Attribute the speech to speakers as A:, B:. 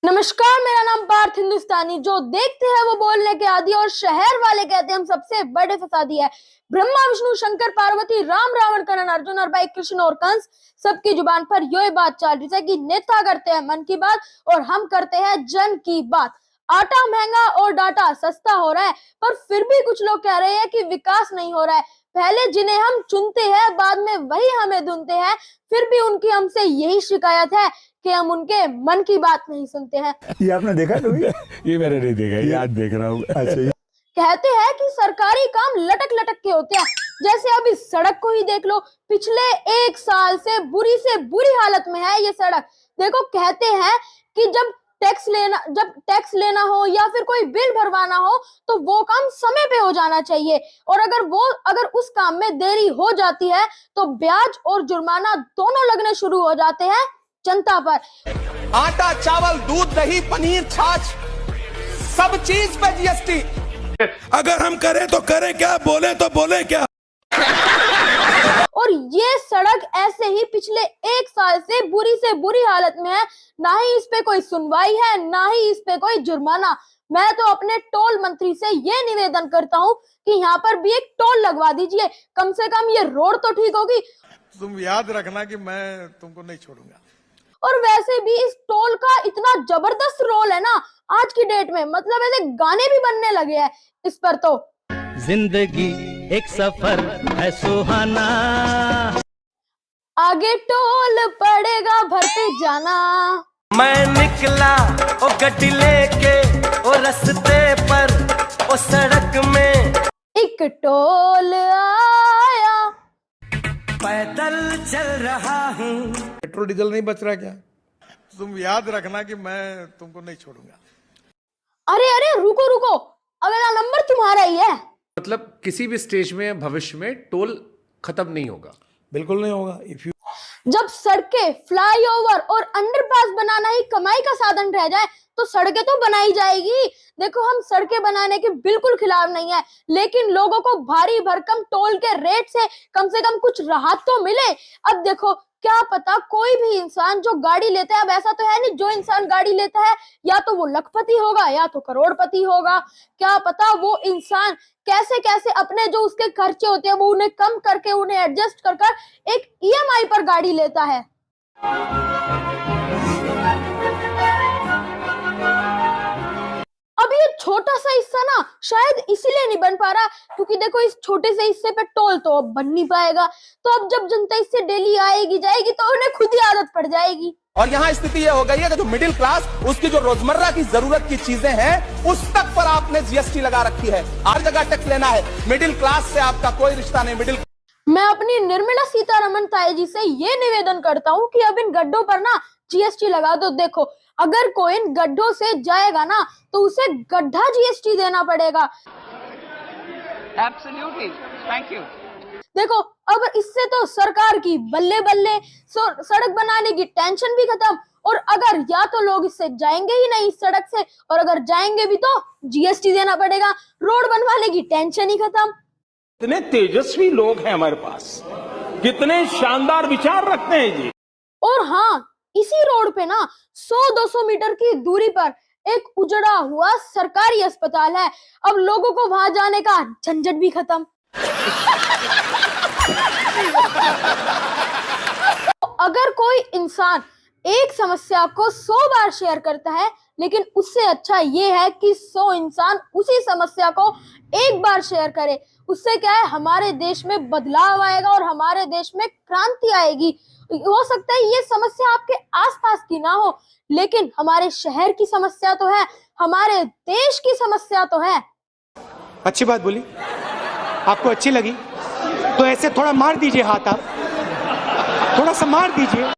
A: नमस्कार, मेरा नाम पार्थ हिंदुस्तानी। जो देखते हैं वो बोलने के आदि और शहर वाले कहते हैं हम सबसे बड़े फसादी है। ब्रह्मा विष्णु शंकर पार्वती राम रावण करण अर्जुन और भाई कृष्ण और कंस, सबकी जुबान पर यही बात चल रही है कि नेता करते हैं मन की बात और हम करते हैं जन की बात। आटा महंगा और डाटा सस्ता हो रहा है, पर फिर भी कुछ लोग कह रहे हैं कि विकास नहीं हो रहा है। पहले जिन्हें हम चुनते हैं बाद में वही हमें धुनते हैं, फिर भी उनकी हमसे यही शिकायत है कि हम उनके मन की बात नहीं सुनते हैं।
B: ये आपने देखा कभी?
C: ये मैंने नहीं देखा, ये आज देख रहा हूँ।
B: अच्छा,
A: कहते हैं कि सरकारी काम लटक लटक के होते हैं। जैसे अभी सड़क को ही देख लो, पिछले 1 साल से बुरी हालत में है ये सड़क। देखो, कहते हैं कि जब टैक्स लेना हो या फिर कोई बिल भरवाना हो तो वो काम समय पे हो जाना चाहिए, और अगर उस काम में देरी हो जाती है तो ब्याज और जुर्माना दोनों लगने शुरू हो जाते हैं जनता पर।
D: आटा, चावल, दूध, दही, पनीर, छाछ, सब चीज पे जीएसटी।
C: अगर हम करें तो करें क्या, बोले तो बोले क्या।
A: और ये सड़क ऐसे ही पिछले 1 साल से बुरी हालत में है। ना ही इस पे कोई सुनवाई है, ना ही इस पे कोई जुर्माना। मैं तो अपने टोल मंत्री से ये निवेदन करता हूँ कि यहाँ पर भी एक टोल लगवा दीजिए, कम से कम ये रोड तो ठीक होगी।
E: तुम याद रखना कि मैं तुमको नहीं छोड़ूंगा।
A: और वैसे भी इस टोल का इतना जबरदस्त रोल है ना आज की डेट में, मतलब ऐसे गाने भी बनने लगे हैं इस पर। तो
F: जिंदगी एक सफर है सुहाना,
A: आगे टोल पड़ेगा भरते जाना।
F: मैं निकला ओ गड्डी लेके ओ रस्ते पर ओ सड़क में
A: एक टोल आया,
F: पैदल चल रहा हूँ।
E: पेट्रोल डीजल नहीं बच रहा क्या? तुम याद रखना कि मैं तुमको नहीं छोड़ूंगा।
A: अरे अरे रुको, अगला नंबर तुम्हारा ही है।
G: मतलब किसी भी स्टेज में भविष्य में टोल खत्म नहीं होगा?
E: बिल्कुल नहीं होगा।
A: जब सड़कें, फ्लाईओवर और अंडरपास बनाना ही कमाई का साधन रह जाए तो सड़कें तो बनाई जाएगी। देखो, हम सड़कें बनाने के बिल्कुल खिलाफ नहीं है, लेकिन लोगों को भारी भरकम टोल के रेट से कम कुछ राहत तो मिले। अब देखो, क्या पता कोई भी इंसान जो गाड़ी लेता है, अब ऐसा तो है नहीं जो इंसान गाड़ी लेता है या तो वो लखपति होगा या तो करोड़पति होगा। क्या पता वो इंसान कैसे कैसे अपने जो उसके खर्चे होते हैं वो उन्हें कम करके, उन्हें एडजस्ट कर एक ईएमआई पर गाड़ी लेता है। अब ये छोटा सा हिस्सा ना शायद इसीलिए नहीं बन पा रहा क्योंकि देखो, इस छोटे से हिस्से पे टोल तो अब बन नहीं पाएगा। तो अब जब जनता इससे डेली आएगी जाएगी तो उन्हें खुद ही आदत पड़ जाएगी।
D: और यहाँ स्थिति ये हो गई है कि जो मिडिल क्लास, उसकी जो रोजमर्रा की जरूरत की चीजें हैं उस तक पर आपने जीएसटी लगा रखी है। हर जगह टैक्स लेना है। मिडिल क्लास से आपका कोई रिश्ता नहीं।
A: मैं अपनी निर्मला सीतारमण ताई जी से ये निवेदन करता हूँ कि अब इन गड्ढों पर ना जीएसटी लगा दो। देखो, अगर कोई इन गड्ढों से जाएगा ना तो उसे गड्ढा जीएसटी देना पड़ेगा।
H: Absolutely. Thank you.
A: देखो, अब इससे तो सरकार की बल्ले बल्ले, सड़क बनाने की टेंशन भी खत्म। और अगर या तो लोग इससे जाएंगे ही नहीं इस सड़क से, और अगर जाएंगे भी तो जीएसटी देना पड़ेगा। रोड बनवाने की टेंशन ही खत्म।
I: कितने तेजस्वी लोग हैं हमारे पास, कितने शानदार विचार रखते हैं जी।
A: और हाँ, इसी रोड पे ना 100-200 मीटर की दूरी पर एक उजड़ा हुआ सरकारी अस्पताल है। अब लोगों को वहां जाने का झंझट भी खत्म। अगर कोई इंसान एक समस्या को 100 बार शेयर करता है, लेकिन उससे अच्छा ये है कि 100 इंसान उसी समस्या को एक बार शेयर करे। उससे क्या है, हमारे देश में बदलाव आएगा और हमारे देश में क्रांति आएगी। हो सकता है ये समस्या आपके आसपास की ना हो, लेकिन हमारे शहर की समस्या तो है, हमारे देश की समस्या तो है।
J: अच्छी बात बोली, आपको अच्छी लगी तो ऐसे थोड़ा मार दीजिए हाथ, आप थोड़ा सा मार दीजिए।